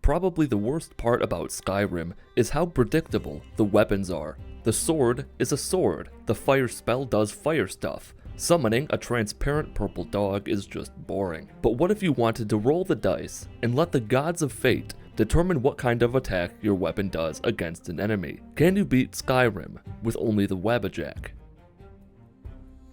probably the worst part about Skyrim is how predictable the weapons are. The sword is a sword. The fire spell does fire stuff. Summoning a transparent purple dog is just boring. But what if you wanted to roll the dice and let the gods of fate determine what kind of attack your weapon does against an enemy? Can you beat Skyrim with only the Wabbajack?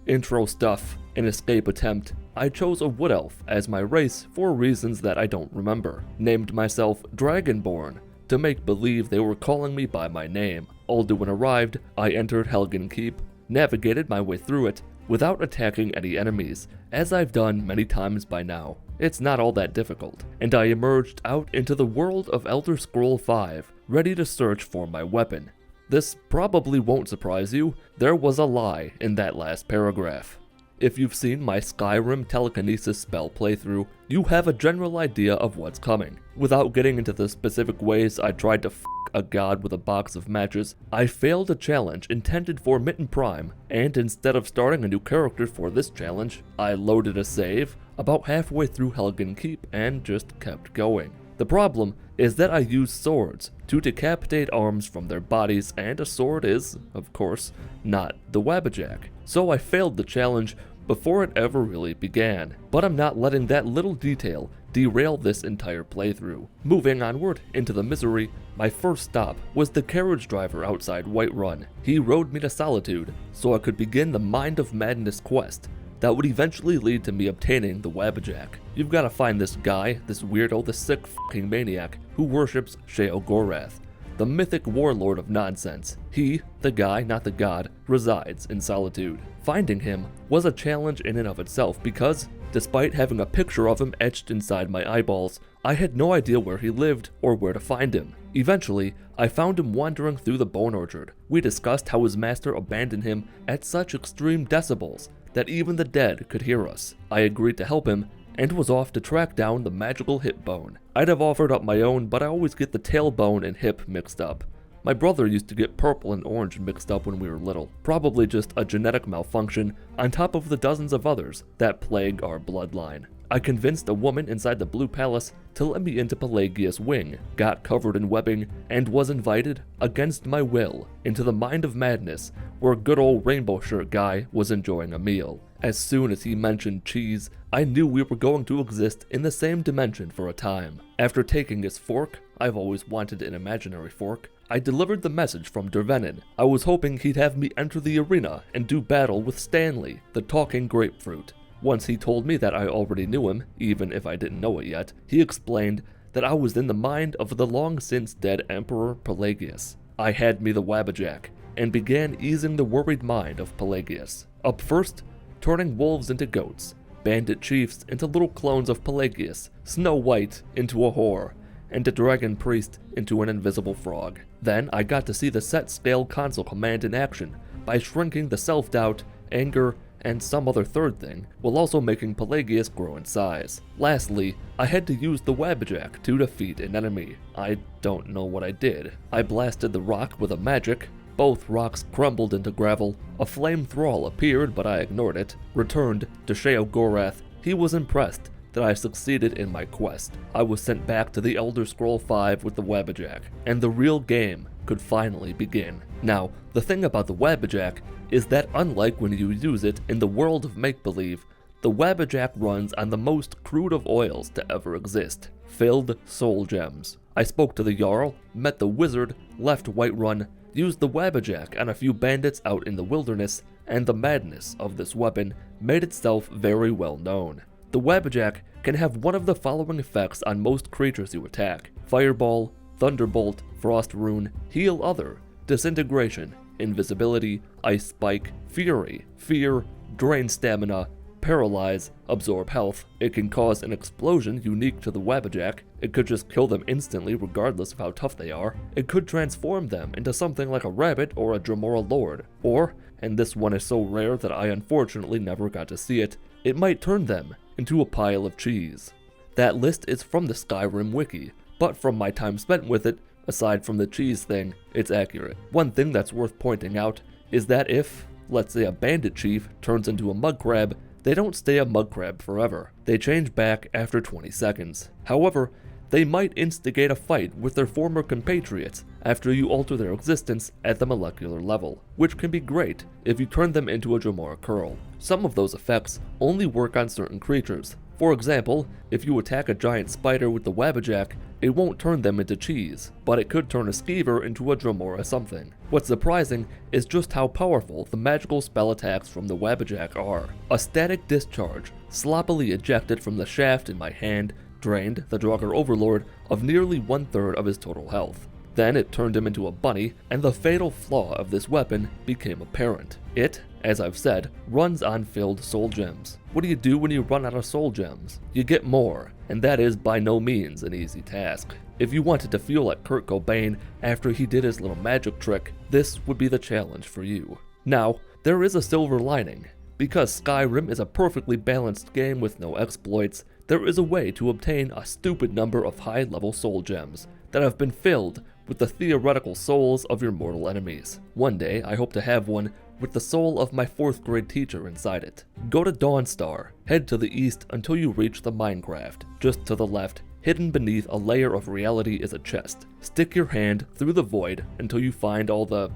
Intro stuff. In escape attempt, I chose a wood elf as my race for reasons that I don't remember. Named myself Dragonborn to make believe they were calling me by my name. Alduin arrived, I entered Helgen Keep, navigated my way through it without attacking any enemies, as I've done many times by now. It's not all that difficult, and I emerged out into the world of Elder Scrolls V, ready to search for my weapon. This probably won't surprise you, there was a lie in that last paragraph. If you've seen my Skyrim telekinesis spell playthrough, you have a general idea of what's coming. Without getting into the specific ways I tried to f*** a god with a box of matches, I failed a challenge intended for Mitten Prime, and instead of starting a new character for this challenge, I loaded a save about halfway through Helgen Keep and just kept going. The problem is that I use swords to decapitate arms from their bodies, and a sword is, of course, not the Wabbajack. So I failed the challenge before it ever really began. But I'm not letting that little detail derail this entire playthrough. Moving onward into the misery, my first stop was the carriage driver outside Whiterun. He rode me to Solitude so I could begin the Mind of Madness quest that would eventually lead to me obtaining the Wabbajack. You've got to find this guy, this weirdo, the sick fucking maniac who worships Sheogorath, the mythic warlord of nonsense. He, the guy, not the god, resides in Solitude. Finding him was a challenge in and of itself because, despite having a picture of him etched inside my eyeballs, I had no idea where he lived or where to find him. Eventually, I found him wandering through the bone orchard. We discussed how his master abandoned him at such extreme decibels that even the dead could hear us. I agreed to help him and was off to track down the magical hip bone. I'd have offered up my own, but I always get the tailbone and hip mixed up. My brother used to get purple and orange mixed up when we were little. Probably just a genetic malfunction on top of the dozens of others that plague our bloodline. I convinced a woman inside the Blue Palace to let me into Pelagia's wing, got covered in webbing, and was invited, against my will, into the Mind of Madness, where good old rainbow shirt guy was enjoying a meal. As soon as he mentioned cheese, I knew we were going to exist in the same dimension for a time. After taking his fork, I've always wanted an imaginary fork, I delivered the message from Dervenin. I was hoping he'd have me enter the arena and do battle with Stanley, the talking grapefruit. Once he told me that I already knew him, even if I didn't know it yet, he explained that I was in the mind of the long-since dead Emperor Pelagius. I had me the Wabbajack, and began easing the worried mind of Pelagius. Up first, turning wolves into goats, bandit chiefs into little clones of Pelagius, Snow White into a whore, and a dragon priest into an invisible frog. Then I got to see the set-scale console command in action by shrinking the self-doubt, anger, and some other third thing, while also making Pelagius grow in size. Lastly, I had to use the Wabbajack to defeat an enemy. I don't know what I did. I blasted the rock with a magic. Both rocks crumbled into gravel. A flame thrall appeared, but I ignored it. Returned to Sheogorath. He was impressed that I succeeded in my quest. I was sent back to the Elder Scrolls V with the Wabbajack, and the real game could finally begin. Now, the thing about the Wabbajack is that unlike when you use it in the world of make-believe, the Wabbajack runs on the most crude of oils to ever exist, filled soul gems. I spoke to the Jarl, met the wizard, left Whiterun, used the Wabbajack on a few bandits out in the wilderness, and the madness of this weapon made itself very well known. The Wabbajack can have one of the following effects on most creatures you attack: Fireball, Thunderbolt, Frost Rune, Heal Other, Disintegration, Invisibility, Ice Spike, Fury, Fear, Drain Stamina, Paralyze, Absorb Health. It can cause an explosion unique to the Wabbajack. It could just kill them instantly regardless of how tough they are. It could transform them into something like a rabbit or a Dremora Lord. Or, and this one is so rare that I unfortunately never got to see it, it might turn them into a pile of cheese. That list is from the Skyrim wiki, but from my time spent with it, aside from the cheese thing, it's accurate. One thing that's worth pointing out is that if, let's say, a bandit chief turns into a mud crab, they don't stay a mud crab forever. They change back after 20 seconds. However, they might instigate a fight with their former compatriots after you alter their existence at the molecular level, which can be great if you turn them into a Dromora curl. Some of those effects only work on certain creatures. For example, if you attack a giant spider with the Wabbajack, it won't turn them into cheese, but it could turn a skeever into a Dromora something. What's surprising is just how powerful the magical spell attacks from the Wabbajack are. A static discharge, sloppily ejected from the shaft in my hand, drained the Draugr Overlord of nearly 1/3 of his total health. Then it turned him into a bunny, and the fatal flaw of this weapon became apparent. It, as I've said, runs on filled soul gems. What do you do when you run out of soul gems? You get more, and that is by no means an easy task. If you wanted to feel like Kurt Cobain after he did his little magic trick, this would be the challenge for you. Now, there is a silver lining. Because Skyrim is a perfectly balanced game with no exploits, there is a way to obtain a stupid number of high-level soul gems that have been filled with the theoretical souls of your mortal enemies. One day, I hope to have one with the soul of my 4th grade teacher inside it. Go to Dawnstar, head to the east until you reach the minecraft. Just to the left, hidden beneath a layer of reality is a chest. Stick your hand through the void until you find all the,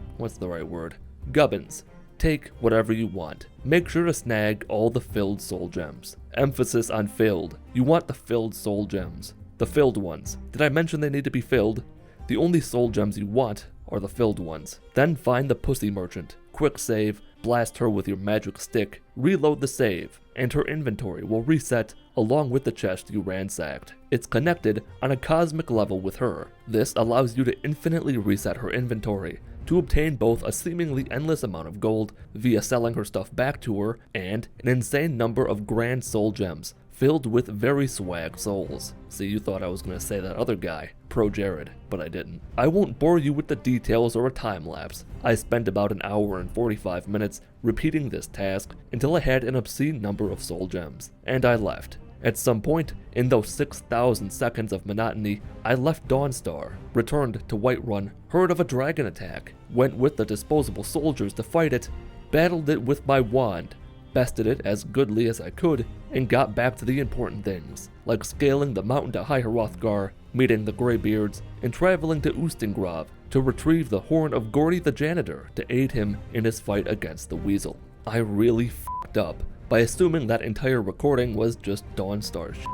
gubbins. Take whatever you want. Make sure to snag all the filled soul gems. Emphasis on filled. You want the filled soul gems. The filled ones. Did I mention they need to be filled? The only soul gems you want are the filled ones. Then find the pussy merchant. Quick save, blast her with your magic stick, reload the save, and her inventory will reset along with the chest you ransacked. It's connected on a cosmic level with her. This allows you to infinitely reset her inventory, to obtain both a seemingly endless amount of gold via selling her stuff back to her, and an insane number of grand soul gems, filled with very swag souls. See, you thought I was going to say that other guy, Pro Jared, but I didn't. I won't bore you with the details or a time lapse. I spent about an hour and 45 minutes repeating this task until I had an obscene number of soul gems, and I left. At some point, in those 6,000 seconds of monotony, I left Dawnstar, returned to Whiterun, heard of a dragon attack, went with the disposable soldiers to fight it, battled it with my wand, bested it as goodly as I could, and got back to the important things, like scaling the mountain to High Hrothgar, meeting the Greybeards, and traveling to Ustengrav to retrieve the horn of Gordy the Janitor to aid him in his fight against the Weasel. I really f***ed up by assuming that entire recording was just Dawnstar shit.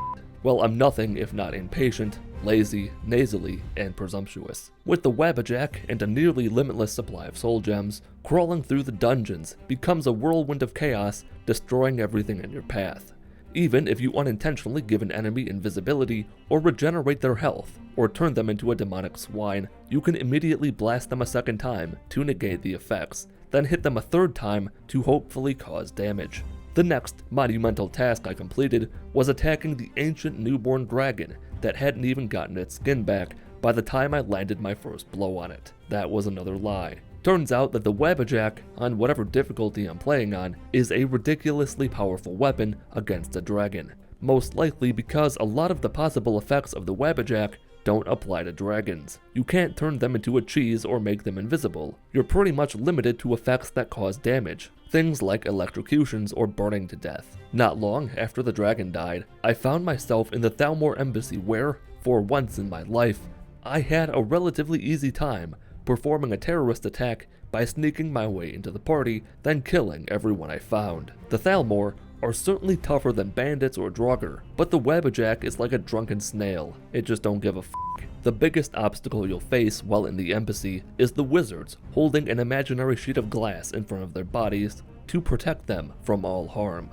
Well, I'm nothing if not impatient, lazy, nasally, and presumptuous. With the Wabbajack and a nearly limitless supply of soul gems, crawling through the dungeons becomes a whirlwind of chaos, destroying everything in your path. Even if you unintentionally give an enemy invisibility, or regenerate their health, or turn them into a demonic swine, you can immediately blast them a second time to negate the effects, then hit them a third time to hopefully cause damage. The next monumental task I completed was attacking the ancient newborn dragon that hadn't even gotten its skin back by the time I landed my first blow on it. That was another lie. Turns out that the Wabbajack, on whatever difficulty I'm playing on, is a ridiculously powerful weapon against a dragon. Most likely because a lot of the possible effects of the Wabbajack don't apply to dragons. You can't turn them into a cheese or make them invisible. You're pretty much limited to effects that cause damage, things like electrocutions or burning to death. Not long after the dragon died, I found myself in the Thalmor embassy where, for once in my life, I had a relatively easy time performing a terrorist attack by sneaking my way into the party, then killing everyone I found. The Thalmor are certainly tougher than bandits or Draugr, but the Wabbajack is like a drunken snail. It just don't give a f***. The biggest obstacle you'll face while in the embassy is the wizards holding an imaginary sheet of glass in front of their bodies to protect them from all harm.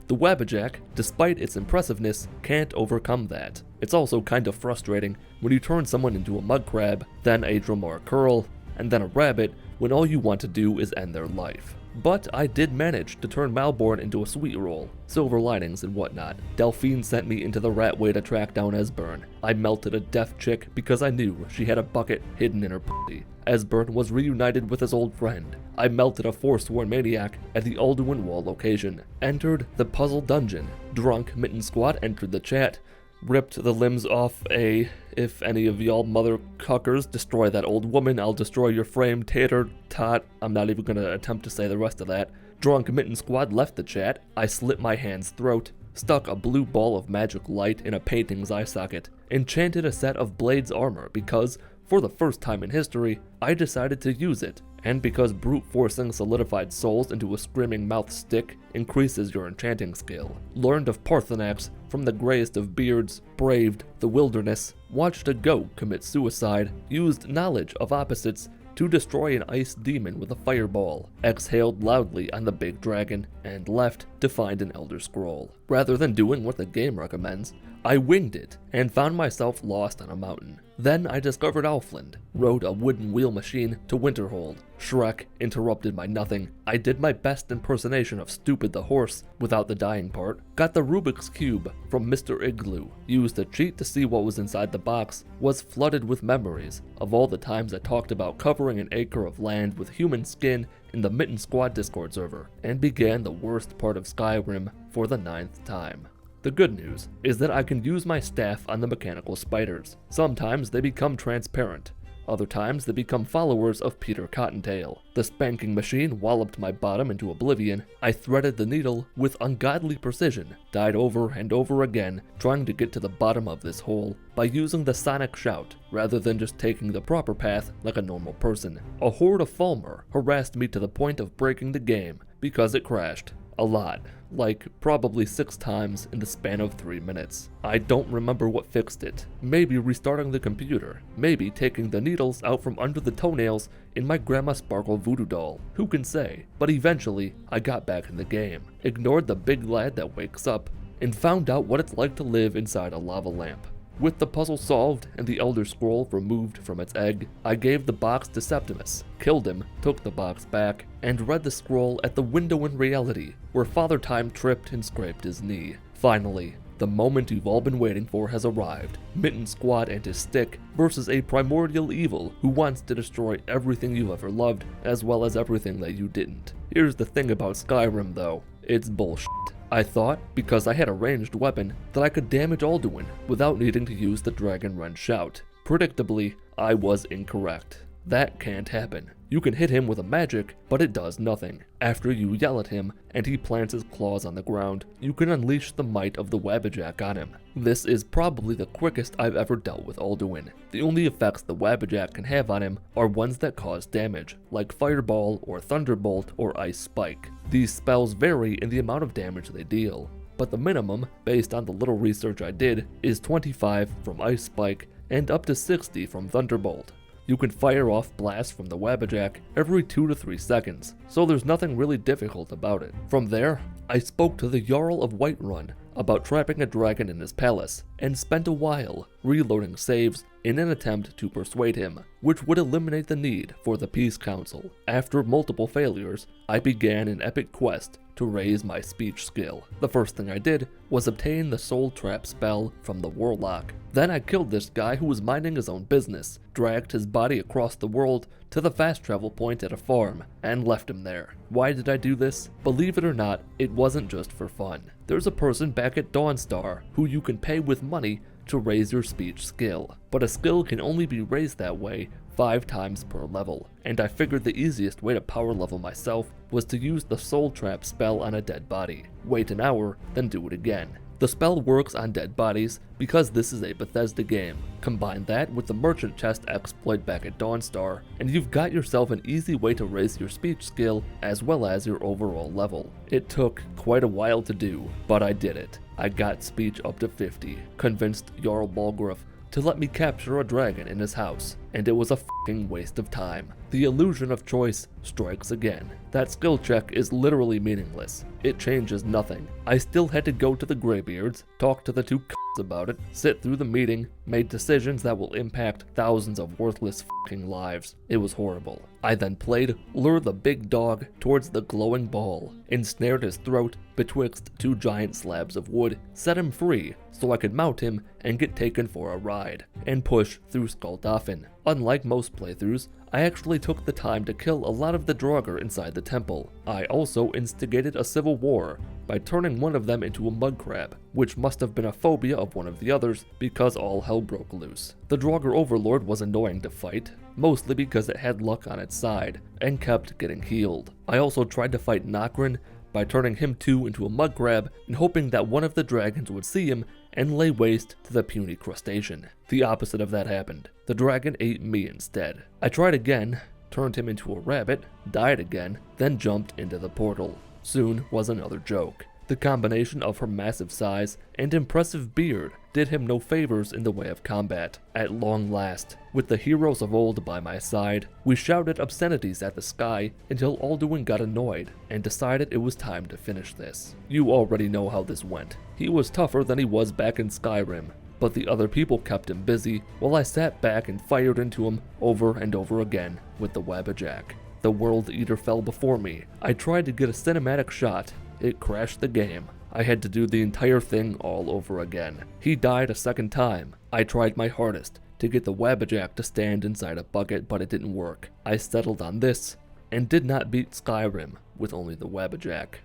The Wabbajack, despite its impressiveness, can't overcome that. It's also kind of frustrating when you turn someone into a mud crab, then a Dromora curl, and then a rabbit when all you want to do is end their life. But I did manage to turn Malborn into a sweet roll, silver linings and whatnot. Delphine sent me into the Ratway to track down Esbern. I melted a deaf chick because I knew she had a bucket hidden in her pussy. Esbern was reunited with his old friend. I melted a forsworn maniac at the Alduin wall location. Entered the puzzle dungeon. Drunk Mitten Squad entered the chat. Ripped the limbs off a, if any of y'all mother cuckers destroy that old woman, I'll destroy your frame, tater, tot. I'm not even gonna attempt to say the rest of that. Drunk Mitten Squad left the chat. I slit my hand's throat, stuck a blue ball of magic light in a painting's eye socket, enchanted a set of Blade's armor because, for the first time in history, I decided to use it, and because brute forcing solidified souls into a screaming mouth stick increases your enchanting skill. Learned of Parthenax from the grayest of beards, braved the wilderness, watched a goat commit suicide, used knowledge of opposites to destroy an ice demon with a fireball, exhaled loudly on the big dragon, and left to find an Elder Scroll. Rather than doing what the game recommends, I winged it and found myself lost on a mountain. Then I discovered Elfland, rode a wooden wheel machine to Winterhold. Shrek interrupted my nothing. I did my best impersonation of Stupid the horse without the dying part. Got the Rubik's Cube from Mr. Igloo. Used a cheat to see what was inside the box. Was flooded with memories of all the times I talked about covering an acre of land with human skin in the Mitten Squad Discord server. And began the worst part of Skyrim for the 9th time. The good news is that I can use my staff on the mechanical spiders. Sometimes they become transparent. Other times they become followers of Peter Cottontail. The spanking machine walloped my bottom into oblivion. I threaded the needle with ungodly precision, died over and over again, trying to get to the bottom of this hole by using the sonic shout, rather than just taking the proper path like a normal person. A horde of Falmer harassed me to the point of breaking the game, because it crashed. A lot. Like, probably 6 times in the span of 3 minutes. I don't remember what fixed it. Maybe restarting the computer. Maybe taking the needles out from under the toenails in my Grandma Sparkle voodoo doll. Who can say? But eventually, I got back in the game. Ignored the big lad that wakes up, and found out what it's like to live inside a lava lamp. With the puzzle solved and the Elder Scroll removed from its egg, I gave the box to Septimus, killed him, took the box back, and read the scroll at the window in reality, where Father Time tripped and scraped his knee. Finally, the moment you've all been waiting for has arrived. Mitten Squad and his stick versus a primordial evil who wants to destroy everything you've ever loved, as well as everything that you didn't. Here's the thing about Skyrim though, it's bullshit. I thought, because I had a ranged weapon, that I could damage Alduin without needing to use the Dragon Rend shout. Predictably, I was incorrect. That can't happen. You can hit him with a magic, but it does nothing. After you yell at him, and he plants his claws on the ground, you can unleash the might of the Wabbajack on him. This is probably the quickest I've ever dealt with Alduin. The only effects the Wabbajack can have on him are ones that cause damage, like Fireball or Thunderbolt or Ice Spike. These spells vary in the amount of damage they deal, but the minimum, based on the little research I did, is 25 from Ice Spike and up to 60 from Thunderbolt. You can fire off blasts from the Wabbajack every 2 to 3 seconds, so there's nothing really difficult about it. From there, I spoke to the Jarl of Whiterun about trapping a dragon in his palace, and spent a while reloading saves in an attempt to persuade him, which would eliminate the need for the Peace Council. After multiple failures, I began an epic quest to raise my speech skill. The first thing I did was obtain the Soul Trap spell from the Warlock. Then I killed this guy who was minding his own business, dragged his body across the world to the fast travel point at a farm, and left him there. Why did I do this? Believe it or not, it wasn't just for fun. There's a person back at Dawnstar who you can pay with money to raise your speech skill, but a skill can only be raised that way 5 times per level, and I figured the easiest way to power level myself was to use the Soul Trap spell on a dead body. Wait an hour, then do it again. The spell works on dead bodies because this is a Bethesda game. Combine that with the merchant chest exploit back at Dawnstar, and you've got yourself an easy way to raise your speech skill as well as your overall level. It took quite a while to do, but I did it. I got speech up to 50, convinced Jarl Balgruuf to let me capture a dragon in his house, and it was a fucking waste of time. The illusion of choice strikes again. That skill check is literally meaningless. It changes nothing. I still had to go to the Greybeards, talk to the 2 c***s about it, sit through the meeting, made decisions that will impact thousands of worthless fucking lives. It was horrible. I then played Lure the Big Dog towards the glowing ball, ensnared his throat betwixt 2 giant slabs of wood, set him free so I could mount him and get taken for a ride, and push through Skuldafn. Unlike most playthroughs, I actually took the time to kill a lot of the Draugr inside the temple. I also instigated a civil war by turning one of them into a mud crab, which must have been a phobia of one of the others because all hell broke loose. The Draugr Overlord was annoying to fight, mostly because it had luck on its side, and kept getting healed. I also tried to fight Nokrin by turning him too into a mud crab and hoping that one of the dragons would see him and lay waste to the puny crustacean. The opposite of that happened. The dragon ate me instead. I tried again, turned him into a rabbit, died again, then jumped into the portal. Soon was another joke. The combination of her massive size and impressive beard did him no favors in the way of combat. At long last, with the heroes of old by my side, we shouted obscenities at the sky until Alduin got annoyed and decided it was time to finish this. You already know how this went. He was tougher than he was back in Skyrim, but the other people kept him busy while I sat back and fired into him over and over again with the Wabbajack. The World Eater fell before me. I tried to get a cinematic shot. It crashed the game. I had to do the entire thing all over again. He died a second time. I tried my hardest to get the Wabbajack to stand inside a bucket, but it didn't work. I settled on this, and did not beat Skyrim with only the Wabbajack.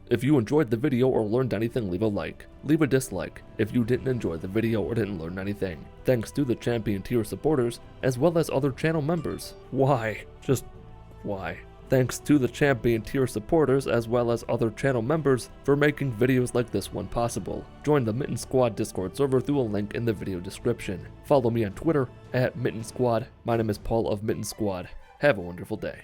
If you enjoyed the video or learned anything, leave a like. Leave a dislike if you didn't enjoy the video or didn't learn anything. Thanks to the champion tier supporters, as well as other channel members. Why? Just why? Thanks to the champion tier supporters as well as other channel members for making videos like this one possible. Join the Mitten Squad Discord server through a link in the video description. Follow me on Twitter @Mitten Squad. My name is Paul of Mitten Squad. Have a wonderful day.